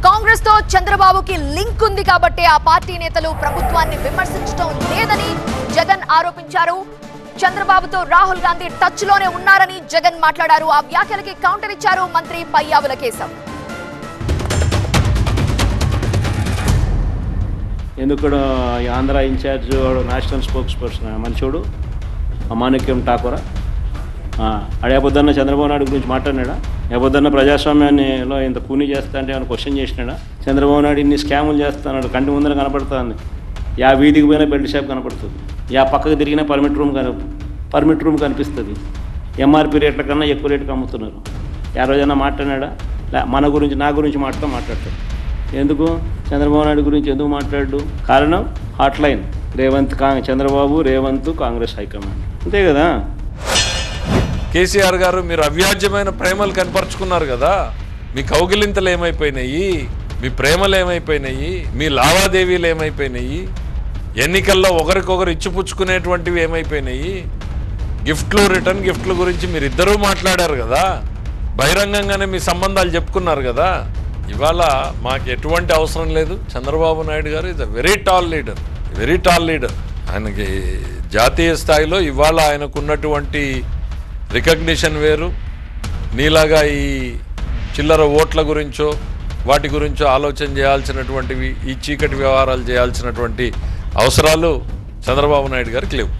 కాంగ్రెస్ తో చంద్రబాబుకి లింక్ ఉంది కాబట్టి ఆ పార్టీ నేతలు ప్రభుత్వాన్ని విమర్శించడం లేదని జగన్ ఆరోపించారు. చంద్రబాబుతో రాహుల్ గాంధీ టచ్ లోనే ఉన్నారని జగన్ మాట్లాడారు. ఆ వ్యాఖ్యలకి కౌంటర్ ఇచ్చారు మంత్రి పయ్యావుల కేశవ్. ఎందుకు Andhra in charge national spokesperson మంచోడు మాణిక్యం ఠాకూర్ అడేపొద్దున్న చంద్రబాబు నాయుడు గురించి మాట్లాడినాడా? ఏపొద్దున్న ప్రజాస్వామ్యాన్నిలో ఇంత కూని చేస్తా అంటే ఏమైనా క్వశ్చన్ చేసినాడా? చంద్రబాబు నాయుడు ఇన్ని స్కాములు చేస్తున్నాడు, కంటి ముందర కనపడుతుంది. యా వీధికి పోయినా బెల్ట్ షాప్ కనపడుతుంది, యా పక్కకు తిరిగినా పర్మిట్ రూమ్ కనిపిస్తుంది. ఎంఆర్పీ రేట్ల కన్నా ఎక్కువ రేటుకి అమ్ముతున్నారు. ఆ రోజైనా మాట్లాడినాడా? మన గురించి నా గురించి మాట్లాడతాడు. ఎందుకు చంద్రబాబు నాయుడు గురించి ఎందుకు మాట్లాడు? కారణం హాట్లైన్ చంద్రబాబు రేవంత్ కాంగ్రెస్ హైకమాండ్, అంతే కదా. కేసీఆర్ గారు మీరు అవ్యాజ్యమైన ప్రేమలు కనపరుచుకున్నారు కదా, మీ కౌగిలింతలు ఏమైపోయినాయి, మీ ప్రేమలు ఏమైపోయినాయి, మీ లావాదేవీలు ఏమైపోయినాయి, ఎన్నికల్లో ఒకరికొకరు ఇచ్చిపుచ్చుకునేటువంటివి ఏమైపోయినాయి, రిటర్న్ గిఫ్ట్ల గురించి మీరు ఇద్దరూ మాట్లాడారు కదా, బహిరంగంగానే మీ సంబంధాలు చెప్పుకున్నారు కదా. ఇవాళ మాకు ఎటువంటి అవసరం లేదు. చంద్రబాబు నాయుడు గారు is a very tall leader. ఆయనకి జాతీయ స్థాయిలో ఇవాళ ఆయనకున్నటువంటి రికగ్నిషన్ వేరు. నీలాగా ఈ చిల్లర ఓట్ల గురించో వాటి గురించో ఆలోచన చేయాల్సినటువంటివి, ఈ చీకటి వ్యవహారాలు చేయాల్సినటువంటి అవసరాలు చంద్రబాబు నాయుడు గారికి లేవు.